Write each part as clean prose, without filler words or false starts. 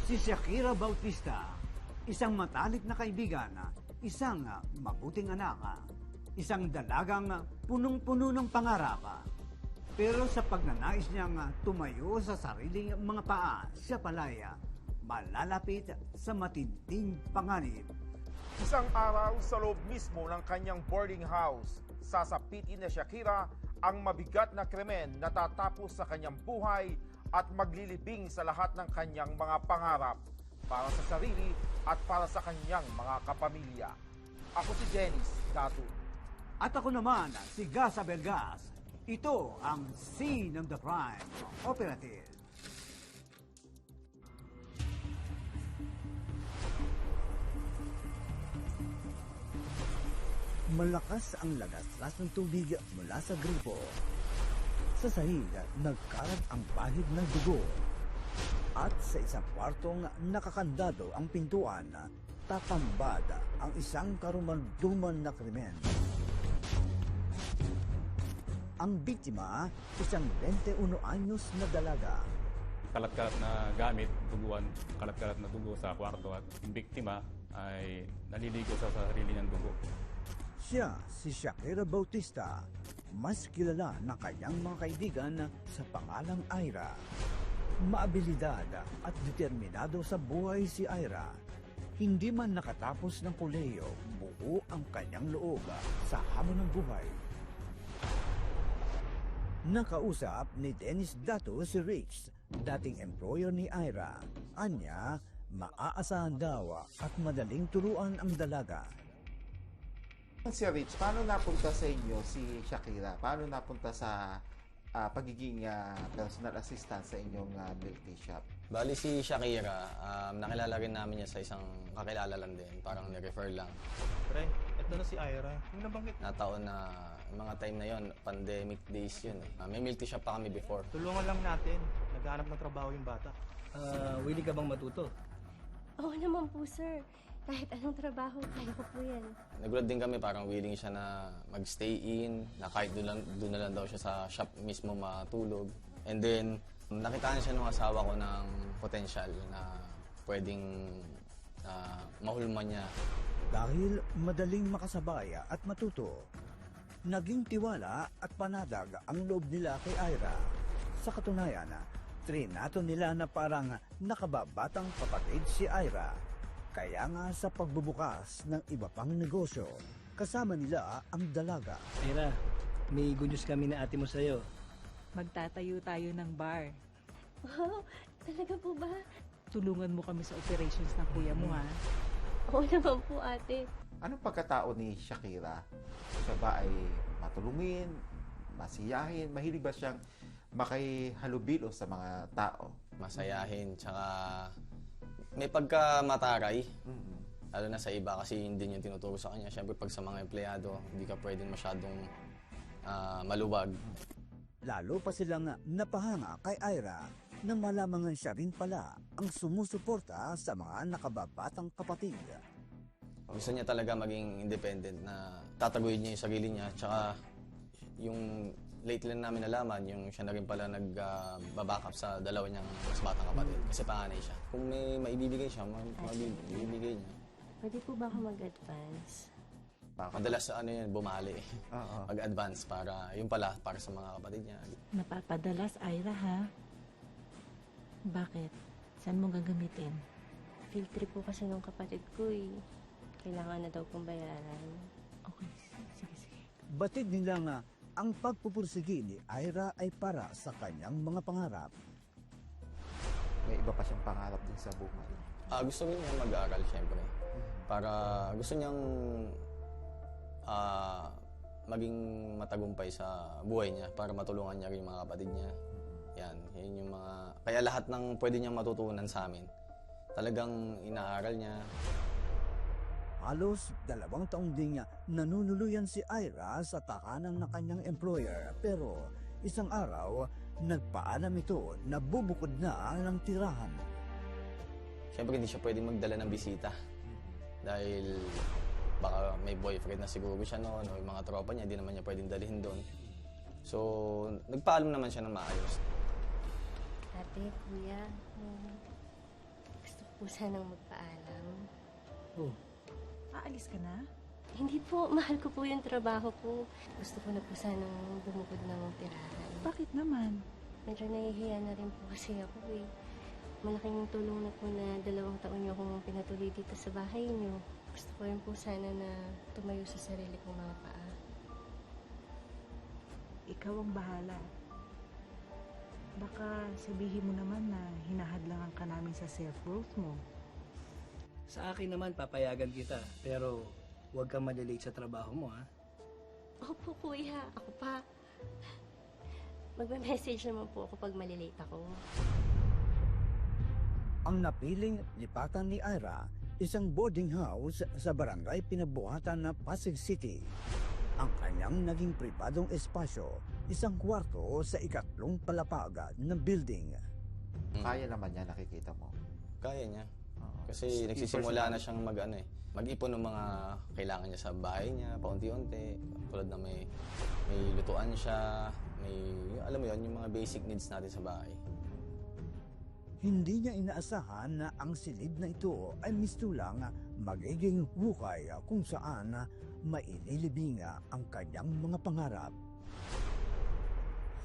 Si Shakira Bautista, isang matalik na kaibigan, isang mabuting anak, isang dalagang punong-puno ng pangarap. Pero sa pagnanais niyang tumayo sa sariling mga paa, siya palaya malalapit sa matinding panganib. Isang araw sa loob mismo ng kanyang boarding house, sasapitin na Shakira ang mabigat na krimen na tatapos sa kanyang buhay at maglilibing sa lahat ng kanyang mga pangarap para sa sarili at para sa kanyang mga kapamilya. Ako si Dennis Datu. At ako naman, si Gas Abelgas. Ito ang Scene of the Crime Operative. Malakas ang lagaslas ng tubig mula sa gripo. Sa sahig, nagkalat ang bahid ng dugo. At sa isang kwartong nakakandado ang pintuan, tatambad ang isang karumalduman na krimen. Ang biktima, isang 21 anyos na dalaga. Kalat-kalat na gamit, duguan, kalat-kalat na dugo sa kwarto at yung biktima ay naliligo sa sarili niyang dugo. Siya si Shakira Bautista, mas kilala ng kanyang mga kaibigan sa pangalang Ira. Maabilidad at determinado sa buhay si Ira. Hindi man nakatapos ng kolehiyo, buo ang kanyang loob sa hamon ng buhay. Nakausap ni Dennis Datu si Rich, dating employer ni Ira. Anya, maaasahan daw at madaling turuan ang dalaga. Si Rich, paano napunta sa inyo si Shakira? Paano napunta sa pagiging personal assistant sa inyong milk tea shop? Bali si Shakira, nakilala rin namin niya sa isang kakilala lang din, parang ni-refer lang. Pre, eto na si Ira. Yung nabanggit. Nataon na mga time na yon, pandemic days yun. May milk tea shop pa kami before. Tulungan lang natin. Naghahanap ng trabaho yung bata. Willing ka bang matuto? Oo naman po, sir. Kahit anong trabaho, kaya ko po yan. Nagulat din kami, parang willing siya na mag-stay in, na kahit doon na lang daw siya sa shop mismo matulog. And then, nakitaan siya ng asawa ko ng potential na pwedeng mahulman niya. Dahil madaling makasabay at matuto, naging tiwala at panadag ang loob nila kay Ira. Sa katunayan, trinato nila na parang nakababatang kapatid si Ira. Kaya nga sa pagbubukas ng iba pang negosyo, kasama nila ang dalaga. Ira, may good news kami na ate mo sa'yo. Magtatayo tayo ng bar. Wow, talaga po ba? Tulungan mo kami sa operations ng kuya mo, ha? Oo naman po, ate. Anong pagkatao ni Shakira? Siya ba ay matulungin, masiyahin? Mahilig ba siyang makihalubilo sa mga tao? Masayahin, tsaka may pagkamataray. Lalo na sa iba kasi hindi niya tinuturo sa kanya. Siyempre pag sa mga empleyado, hindi ka pwedeng masyadong maluwag. Lalo pa silang napahanga kay Ira na malamangan siya rin pala ang sumusuporta sa mga nakababatang kapatid. Gusto niya talaga maging independent na tataguin niya yung sarili niya. Tsaka yung lately lang namin nalaman, yung siya na rin pala nag-back up sa dalawa niyang mas batang kapatid. Kasi panganay siya. Kung may maibibigay siya, maibibigay niya. Pwede po ba ako mag-advance? Madalas bumali. Mag-advance para, yung pala, para sa mga kapatid niya. Napapadalas, Ira, ha? Bakit? Saan mo gagamitin? Field trip po kasi ng kapatid ko eh. Kailangan na daw pong bayaran. Okay, sige. Batid nilang ang pagpupursigi ni Ira ay para sa kanyang mga pangarap. May iba pa siyang pangarap din sa buhay. Gusto niya mag-aaral, syempre. Para gusto niyang maging matagumpay sa buhay niya para matulungan niya rin yung mga kapatid niya. Yan yung mga... Kaya lahat ng pwede niyang matutunan sa amin, talagang inaaral niya. Halos 2 taong ding nanunuluyan si Ira sa takanan ng kanyang employer. Pero isang araw, nagpaalam ito na bubukod na ng tirahan. Siyempre hindi siya pwedeng magdala ng bisita. Dahil baka may boyfriend na siguro siya noon o yung mga tropa niya, hindi naman niya pwedeng dalhin doon. So, nagpaalam naman siya ng maayos. Ate, kuya, gusto po sanang magpaalam. Oh, Aalis ka na? Hindi po, mahal ko po yung trabaho ko. Gusto ko na po sanang bumukod ng tirahan. Bakit naman? Medyo nahihiya na rin po kasi ako eh. Malaking tulong na po na 2 taon niyo akong pinatuloy dito sa bahay niyo. Gusto ko rin po sana na tumayo sa sarili kong mga paa. Ikaw ang bahala. Baka sabihin mo naman na hinahadlangan ka namin sa self-growth mo. sa akin naman papayagan kita. Pero huwag kang malilate sa trabaho mo, ha? Opo, kuya. Ako pa. Magme-message naman po ako pag malilate ako. Ang napiling lipatan ni Ira, isang boarding house sa barangay Pinabuhatan na Pasig City. Ang kanyang naging pribadong espasyo, isang kwarto sa ikatlong palapag ng building. Kaya naman niya, nakikita mo. Kaya niya. Oo. Kasi nagsisimula na siyang mag-ipon ng mga kailangan niya sa bahay niya, paunti-unti. Tulad na may lutuan siya, alam mo yun, yung mga basic needs natin sa bahay. Hindi niya inaasahan na ang silid na ito ay mistulang magiging hukay kung saan maililibing ang kanyang mga pangarap.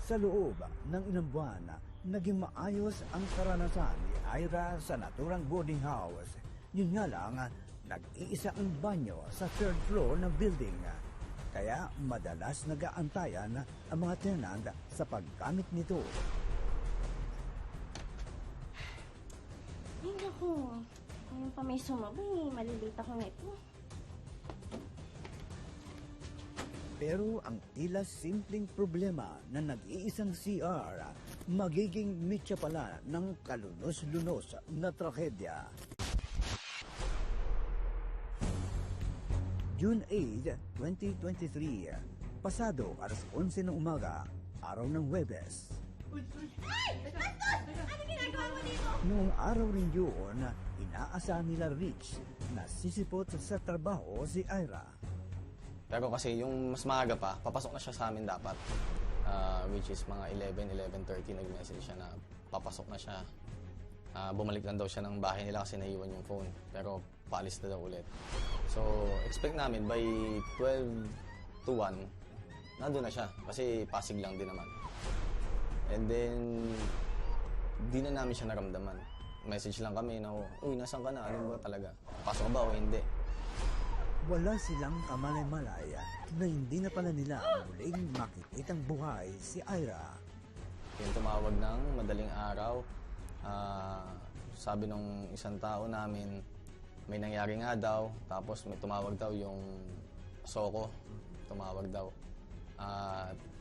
Sa loob ng ilang buwan, naging maayos ang karanasan ni Ira sa naturang boarding house. Yun nga lang, nag-iisa ang banyo sa 3rd floor ng building. Kaya madalas nag-aantayan ang mga tenant sa paggamit nito. Ay, naku. Ngayon pa may sumabay. Malilate ako na ito. Pero ang tila simpleng problema na nag-iisang CR, magiging mitya pala ng kalunos-lunos na trahedya. June 8, 2023, pasado alas 11 ng umaga, araw ng Huwebes. Noong araw rin yun, inaasahan nila Rich na sisipot sa trabaho si Ira. Pero kasi yung mas maaga pa, papasok na siya sa amin dapat. Which is mga 11:30 nag-message siya na papasok na siya. Bumalik lang daw siya ng bahay nila kasi naiwan yung phone. Pero paalis na daw ulit. So, expect namin by 12 to 1, nandun na siya. Kasi Pasig lang din naman. And then, di na namin siya naramdaman. Message lang kami na, uy, nasan ka na? Ano ba talaga? Pasok ka ba o hindi? Wala silang kamalay-malay na hindi na pala nila muling makikitang buhay si Ira. Yung tumawag ng madaling araw, sabi nung isang tao namin, may nangyari nga daw, tapos may tumawag daw yung Soko, tumawag daw.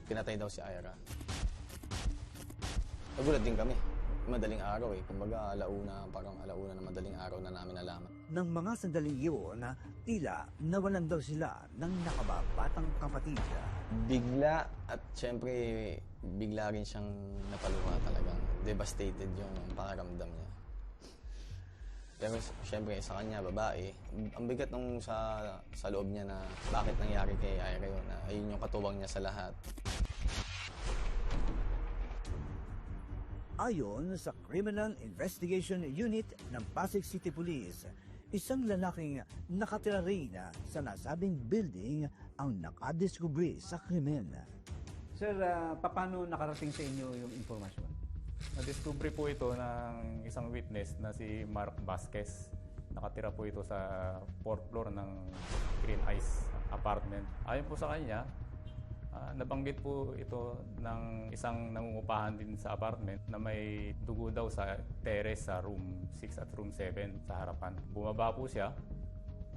Pinatay daw si Ira. Nagulat din kami. Madaling araw eh. Kumbaga parang alauna na madaling araw na namin nalaman. Nang mga sandaling iyon, tila nawalan daw sila ng nakababatang kapatid. Bigla at syempre bigla rin siyang napaluha talagang. Devastated yung pakiramdam niya. Pero syempre sa kanya, babae, ang bigat nung sa loob niya na bakit nangyari kay Ira yun, na ayun yung katuwang niya sa lahat. Ayon sa Criminal Investigation Unit ng Pasig City Police, isang lalaking nakatira rin sa nasabing building ang nakadiskubre sa krimen. Sir, paano nakarating sa inyo yung informasyon? Na-discovery po ito ng isang witness na si Mark Vasquez. Nakatira po ito sa 4th floor ng Green Ice apartment. Ayon po sa kanya, nabanggit po ito ng isang nangungupahan din sa apartment na may dugo daw sa terrace sa room 6 at room 7 sa harapan. Bumaba po siya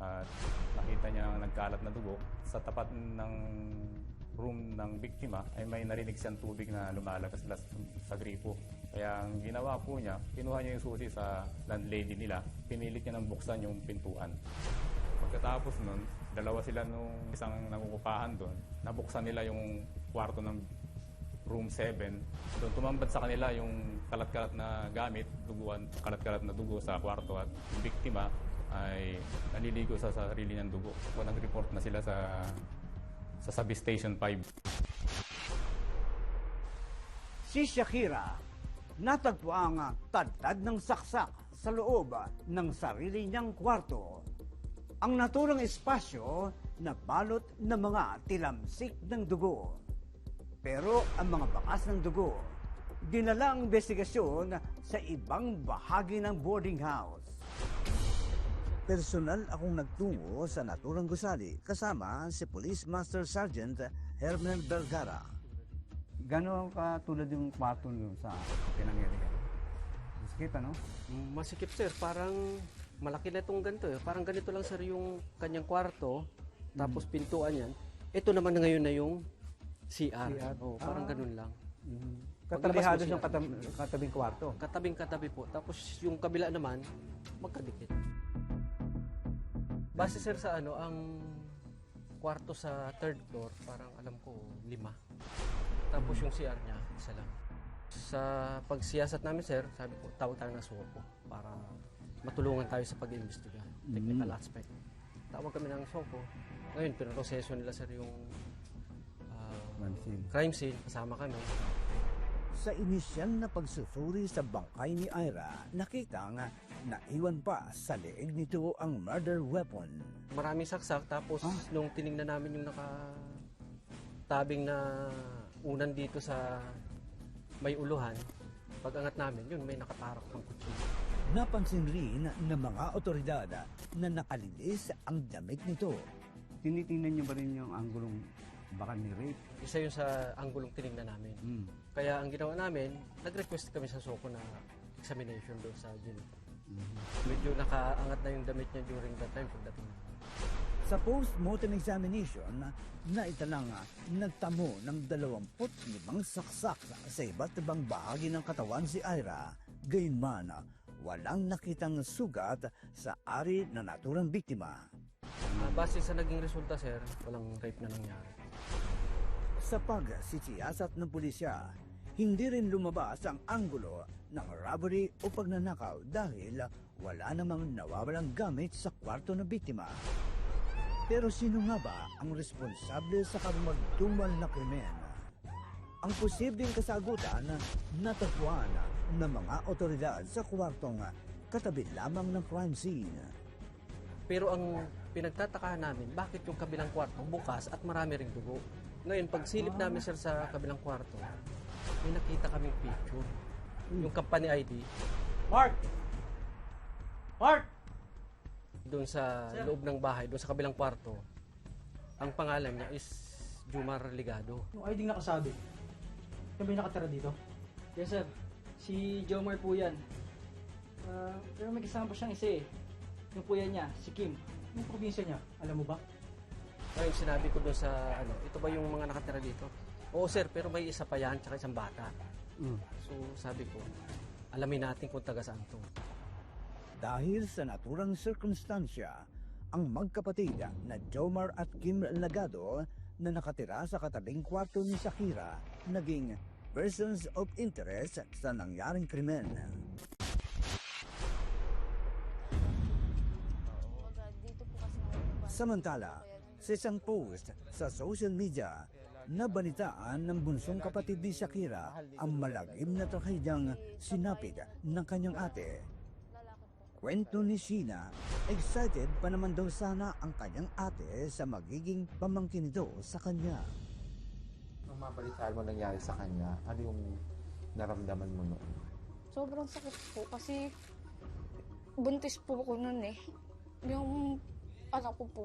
at nakita niya nagkalat na dugo. Sa tapat ng room ng biktima ay may narinig siyang tubig na lumalabas sa gripo. Kaya ang ginawa po niya, kinuha niya yung susi sa landlady nila, pinilit niya nang buksan yung pintuan. Pagkatapos nun, dalawa sila nung isang nangungupahan doon, nabuksan nila yung kwarto ng room 7. Doon tumambad sa kanila yung kalat-kalat na gamit, kalat-kalat na dugo sa kwarto at yung biktima ay naliligo sa sarili niyang dugo. So, nag-report na sila sa Substation 5. Si Shakira, natagpuang tadtad ng saksak sa loob ng sarili niyang kwarto. Ang naturang espasyo na balot ng mga tilamsik ng dugo. Pero ang mga bakas ng dugo, dinala ang investigasyon sa ibang bahagi ng boarding house. Personal akong nagtungo sa naturang gusali kasama si Police Master Sergeant Herman Vergara. Gano'n katulad yung kwarto nyo sa pinangyarihan? Masikip, ano? Masikip, sir. Parang malaki na itong ganito eh. Parang ganito lang, sir, yung kanyang kwarto. Tapos pintuan yan. Ito naman ngayon na yung CR. Oh, parang ganun lang. Katabihado siyang katabing kwarto. Katabing-katabi po. Tapos yung kabila naman, magkadikit. Base, sir, sa ano, ang kwarto sa third floor, parang alam ko, 5. Tapos yung CR niya, isa lang. Sa pagsiyasat namin, sir, sabi ko, tawag tayo ng SOCO para matulungan tayo sa pag-iimbestiga. Technical aspect. Tawag kami ng SOCO. Ngayon, pinoproseso nila, sir, yung crime scene. Kasama kami. Sa inisyal na pagsusuri sa bangkay ni Ira, nakita nga naiwan pa sa leeg nito ang murder weapon. Maraming saksak, tapos nung tiningnan namin yung nakatabing na unan dito sa may uluhan, pag-angat namin, yun, may nakatarok ng kutsilyo. Napansin rin ng mga otoridad na nakalilis ang damit nito. Tinitingnan niyo ba rin yung anggulong baka ni rape? Isa yun sa anggulong tiningnan namin. Kaya ang ginawa namin, nag-request kami sa SOCO na examination doon sa unit. Medyo nakaangat na yung damit niya during that time pagdating. Sa post-mortem examination, naitalang nagtamo ng 25 saksak sa iba't ibang bahagi ng katawan si Ira. Gayunman, walang nakitang sugat sa ari na naturang biktima. Base sa naging resulta, sir, walang rape na nangyari. Sa pagsisiyasat ng pulisya, hindi rin lumabas ang anggulo ng robbery o pagnanakaw dahil wala namang nawawalang gamit sa kwarto ng biktima. Pero sino nga ba ang responsable sa kamagtumal na krimen? Ang posibleng kasagutan natagpuan ng mga otoridad sa kwartong katabi lamang ng crime scene. Pero ang pinagtatakahan namin, bakit yung kabilang kwarto bukas at marami ring dugo? Ngayon, pag silip namin, sir, sa kabilang kwarto, may nakita kaming picture. Yung company ID. Mark! Doon sa loob ng bahay, doon sa kabilang kwarto, ang pangalan niya is Jumar Ligado. Yung ID nakasabi. Kami nakatira dito? Yes, sir. Si Jomar po yan. Pero may kasama pa siyang isa eh. Yung kuya niya, si Kim. Yung probinsya niya, alam mo ba? Ngayon, sinabi ko doon sa, ito ba yung mga nakatira dito? Oo, sir, pero may isa pa yan, tsaka isang bata. So, sabi ko, alamin natin kung taga saan to. Dahil sa naturang sirkunstansya, ang magkapatid na Jomar at Kim Lagado na nakatira sa katabing kwarto ni Shakira naging persons of interest sa nangyaring krimen. Samantala, sa isang post sa social media, nabalitaan ng bunsong kapatid ni Shakira ang malagim na trahedyang sinapit ng kanyang ate. Kwento ni Sheena, excited pa naman daw sana ang kanyang ate sa magiging pamangkin nito sa kanya. Nung mabalitaan mo nangyari sa kanya, ano yung naramdaman mo noon? Sobrang sakit po kasi buntis po ako noon eh. Yung anak ko po,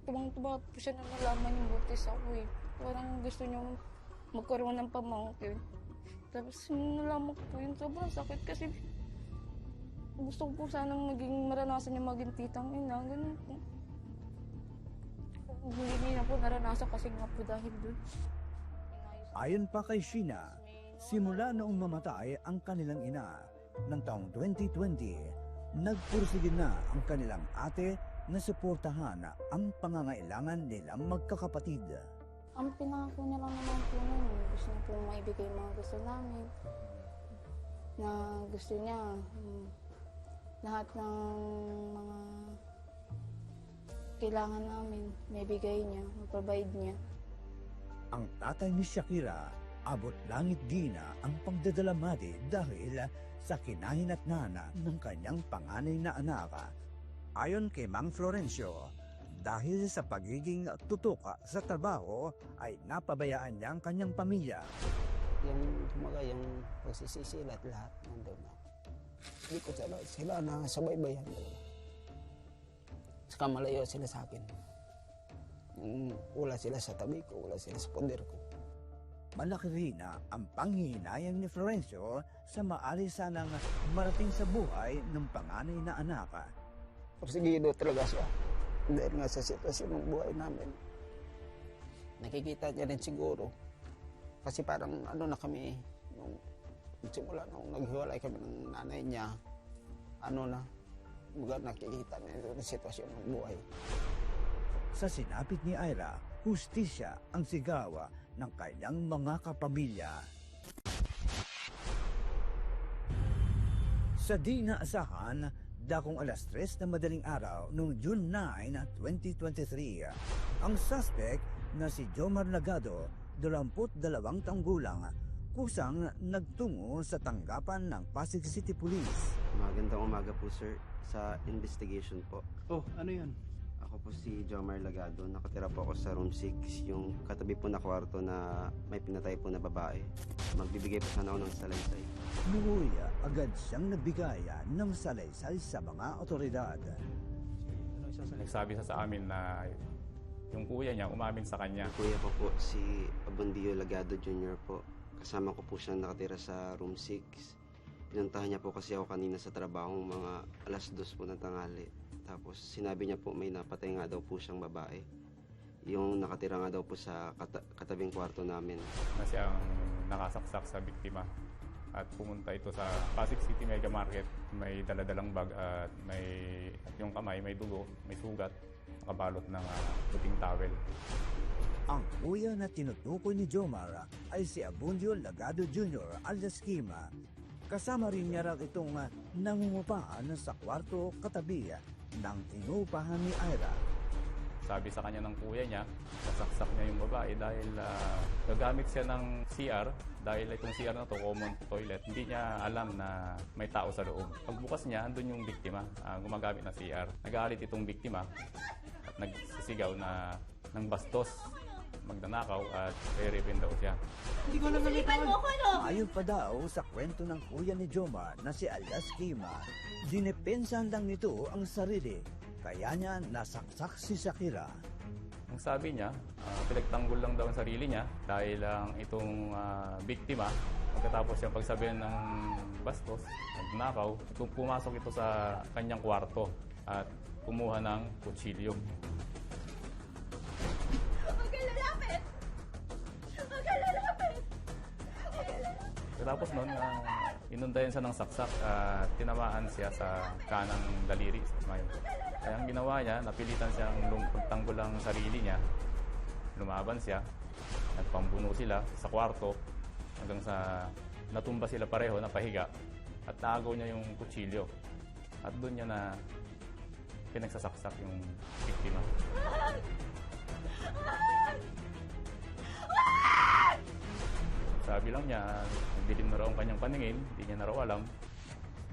tubang-tuba po siya na nalaman yung buntis ako eh. Parang gusto niya magkaroon ng pamangkin. Tapos nalaman ko po yun, sobrang sakit kasi gusto ko po sanang maranasan niya maging titang ina, ganun po. Hindi niya po naranasan kasi nga po dahil doon. Ayon pa kay Sheena, simula noong mamatay ang kanilang ina ng taong 2020, nagpursige na ang kanilang ate na suportahan ang pangangailangan nilang magkakapatid. Ang pinangako niya lang naman po nun, gusto niya po maibigay yung mga gusto namin. Na gusto niya, lahat ng mga kailangan namin, may bigay niya, may provide niya. Ang tatay ni Shakira abot langit gina ang pagdadalamati dahil sa kinahinatnana ng kanyang panganay na anak. Ayon kay Mang Florencio, dahil sa pagiging tutuka sa trabaho ay napabayaan niya ang kanyang pamilya. Yung pagsisisilat lahat nandun na. Hindi ko sila na sabaybayan ko. Saka malayo sila sa akin. Wala sila sa tabi ko, wala sila sa poder ko. Malaki rin ang panghihinayang ni Florencio sa maalis sanang marating sa buhay ng panganay na anak. Porsigido talaga siya. Dahil nga sa sitwasyon ng buhay namin. Nakikita niya rin siguro. Kasi parang na kami, nung simula nung naghiwalay kami ng nanay niya, nakikita niya yung sitwasyon ng buhay. Sa sinapit ni Ira, hustisya ang sigawa ng kanyang mga kapamilya. Sa di naasahan, dakong alas 3 na madaling araw noong June 9, 2023, ang suspect na si Jomar Lagado, 22 taong gulang, kusang nagtungo sa tanggapan ng Pasig City Police. Magandang umaga po sir, sa investigation po. Oh, ano yun? Ako po si Jomar Lagado, nakatira po ako sa room 6, yung katabi po na kwarto na may pinatay po na babae. Magbibigay po sana ako ng salaysay. Luya agad siyang nagbigay ng salaysay sa mga otoridad. Nagsabi sa amin na yung kuya niya umamin sa kanya. Yung kuya ko po si Abundio Lagado Jr. po. Kasama ko po siya nakatira sa room 6. Pinuntahan niya po kasi ako kanina sa trabaho mga alas 2 po ng tanghali. Tapos sinabi niya po may napatay nga daw po siyang babae. Yung nakatira nga daw po sa katabing kwarto namin. Na siyang nakasaksak sa biktima. At pumunta ito sa Pasig City Mega Market. May daladalang bag at yung kamay may dugo, may sugat, nakabalot ng puting towel. Ang kuya na tinutukoy ni Jomar ay si Abundio Lagado Jr. alias Kima. Kasama rin niya raw itong nangungupahan sa kwarto katabi ng inuupahan ni Ira. Sabi sa kanya ng kuya niya, nasaksak niya yung babae dahil gagamit siya ng CR. Dahil itong CR na to, common toilet, hindi niya alam na may tao sa loob. Pagbukas niya, andun yung biktima, gumagamit ng CR. Nag-aalit itong biktima at nagsisigaw na ng bastos, magdanakaw at re-rapin daw siya. Hindi ko lang nalipan mo ko, no? Ayon pa daw sa kwento ng kuya ni Jomar na si alias Kima, dinepensahan lang nito ang sarili, kaya niya nasaksak si Shakira. Ang sabi niya, pinagtanggol lang daw ang sarili niya dahil lang itong biktima, pagkatapos siyang pagsabihan ng bastos, nagnakaw, pumasok ito sa kanyang kwarto at kumuha ng kutsilyo. Tapos noon, inundayan siya ng saksak at tinamaan siya sa kanang daliri. Kaya ang ginawa niya, napilitan siyang pagtanggol ang sarili niya. Lumaban siya at pambuno sila sa kwarto hanggang sa natumba sila pareho na pahiga at naagaw niya yung kutsilyo. At doon niya na pinagsasaksak yung biktima. Sabi lang niya, dilim na raw ang kanyang paningin, hindi niya na raw alam.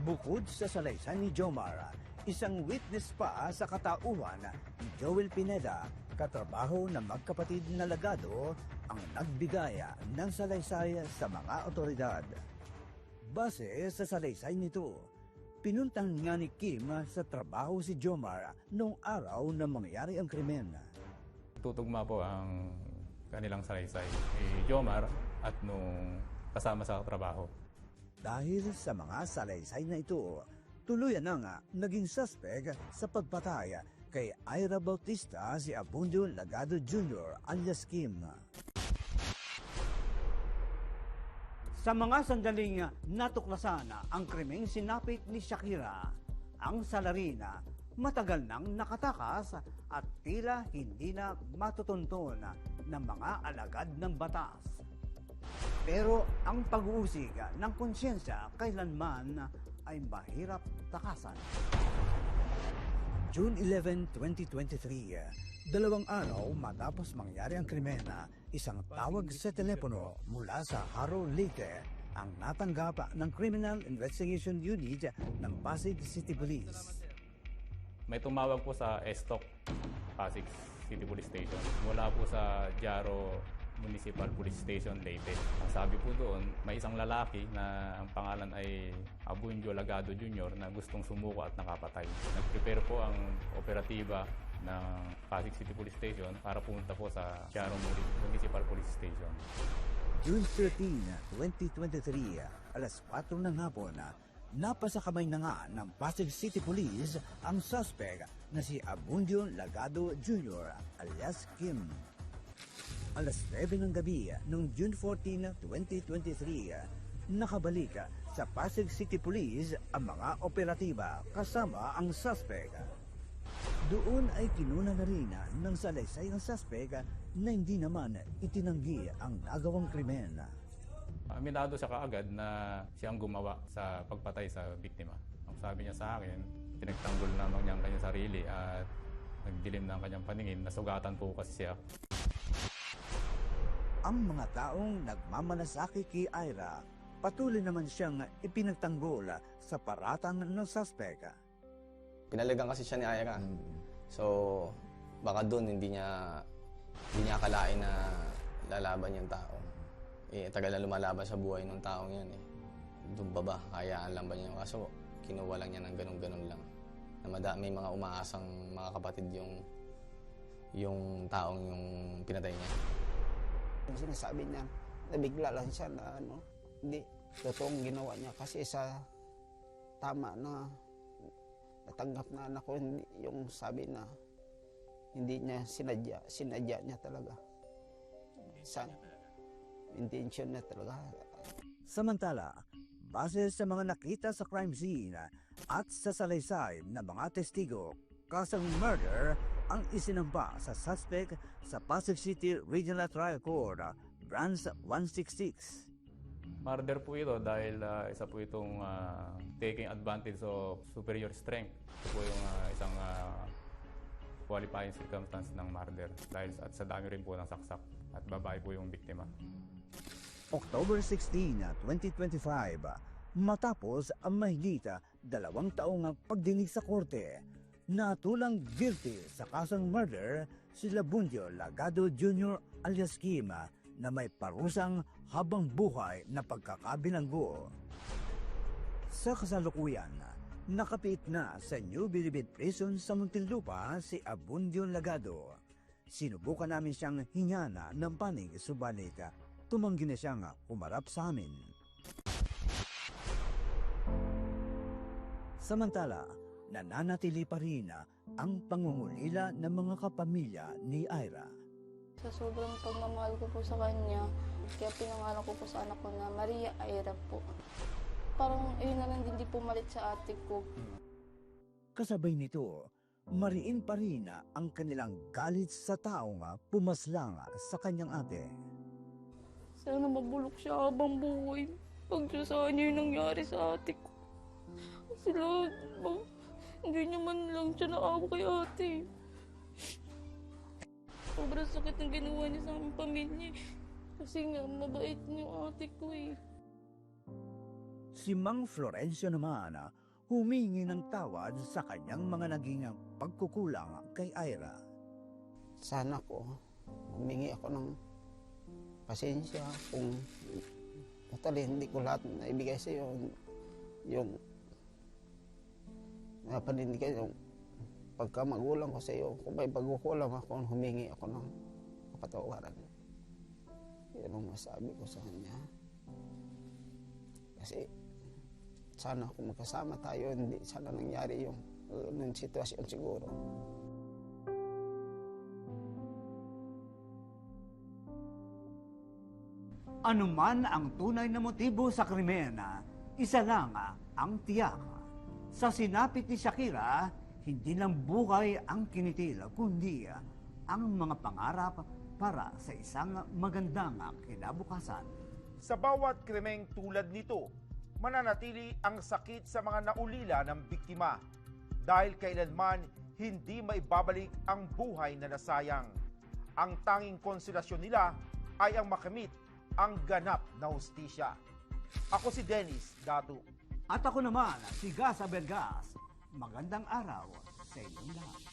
Bukod sa salaysay ni Jomar, isang witness pa sa katauhan ni Joel Pineda, katrabaho ng magkapatid na Lagado, ang nagbigay ng salaysay sa mga otoridad. Base sa salaysay nito, pinuntahan nga ni Kim sa trabaho si Jomar noong araw na mangyari ang krimen. Tutugma po ang kanilang salaysay ni Jomar at nung kasama sa trabaho. Dahil sa mga salaysay na ito, tuluyan na nga naging suspect sa pagpatay kay Ira Bautista si Abundio Lagado Jr. alias Kim. Sa mga sandaling natuklasan ang krimeng sinapit ni Shakira, ang salarina matagal nang nakatakas at tila hindi na matutunton ng mga alagad ng batas. Pero ang pag-uusig ng konsyensya kailanman ay mahirap takasan. June 11, 2023, 2 araw matapos mangyari ang krimen, Isang tawag sa telepono mula sa Haro, Leyte ang natanggap ng Criminal Investigation Unit ng Pasig City Police. May tumawag po sa Estok, Pasig City Police Station, mula po sa Jaro Municipal Police Station, Leyte. Ang sabi po doon, may isang lalaki na ang pangalan ay Abundio Lagado Jr. na gustong sumuko at nakapatay. Nag-prepare po ang operatiba ng Pasig City Police Station para pumunta po sa Jaro Municipal Police Station. June 13, 2023, alas 4 ng hapon, napasakamay na nga ng Pasig City Police ang suspect na si Abundio Lagado Jr. alias Kim. Alas 9 ng gabi noong June 14, 2023, nakabalik sa Pasig City Police ang mga operatiba kasama ang suspect. Doon ay kinuna na rin ng salaysay ang suspect na hindi naman itinanggi ang nagawang krimen. Aminado siya kaagad na siyang gumawa sa pagpatay sa biktima. Ang sabi niya sa akin, pinagtanggol lamang niya ang kanyang sarili at nagdilim na ang kanyang paningin, nasugatan po kasi siya. Ang mga taong nagmamalasakit kay Ira, patuloy naman siyang ipinagtanggol sa paratang ng suspect. Pinalagan kasi siya ni Ira. So, baka doon hindi niya akalain na lalaban yung tao. Tagal na lumalaban sa buhay ng taong yun eh. Doon ba kayaan lang ba niya? Kaso, kinuha lang niya ng ganun-ganun lang. Na may mga umaasang mga kapatid yung taong yung pinatay niya. Yung sinasabi niya, nabigla lang siya na hindi totoong ginawa niya kasi sa tama na natanggap na anak ko yung sabi na hindi niya sinadya niya talaga. Intention niya talaga. Samantala, base sa mga nakita sa crime scene at sa salaysay ng mga testigo, kasang murder ang isinampa sa suspect sa Pasig City Regional Trial Court, Branch 166. Murder po ito dahil isa po itong taking advantage of superior strength. Ito po yung isang qualifying circumstance ng murder dahil at sa dami rin po ng saksak at babae po yung biktima. October 16, 2025, matapos ang mahigit 2 taong pagdinig sa korte, natulang guilty sa kasong murder si Abundio Lagado Jr. alias Kim na may parusang habang buhay na pagkakabilanggo. Sa kasalukuyan, nakapit na sa New Bilibid Prison sa Muntinlupa si Abundio Lagado. Sinubukan namin siyang hinyana ng panig subalit tumanggi na siyang umarap sa amin. Samantala, nananatili pa rin ang pangungulila ng mga kapamilya ni Ira. Sa sobrang pagmamahal ko po sa kanya, kaya pinangalan ko po sa anak ko na Maria Ira po. Parang yun na lang din di pumalit sa ate ko. Kasabay nito, mariin pa rin ang kanilang galit sa taong pumaslang sa kanyang ate. Sana mabulok siya habang buhay. Pag sa niya yung nangyari sa ate ko. Kasi hindi niya man lang siya naawa kay ate. Sobrang sakit ng ginawa niya sa aming pamilya. Kasi nga, mabait niya yung ate ko eh. Si Mang Florencio naman humingi ng tawad sa kanyang mga naging pagkukulang kay Ira. Sana ko, humingi ako ng pasensya kung totally hindi ko lahat na ibigay sa iyo yung panindigan yung pagkamagulang ko sa iyo. Kung may pagkukulang ako, humingi ako ng kapatawaran. Yan ang masabi ko sa kanya. Kasi sana kung magkasama tayo, hindi sana nangyari yung sitwasyon siguro. Anuman ang tunay na motibo sa krimen, isa lang ang tiyak. Sa sinapit ni Shakira, hindi lang buhay ang kinitil, kundi ang mga pangarap para sa isang magandang kinabukasan. Sa bawat krimeng tulad nito, mananatili ang sakit sa mga naulila ng biktima dahil kailanman hindi maibabalik ang buhay na nasayang. Ang tanging konsolasyon nila, ay ang makamit ang ganap na hustisya. Ako si Dennis Datu. At ako naman, si Gas Abergas. Magandang araw sa inyong lahat.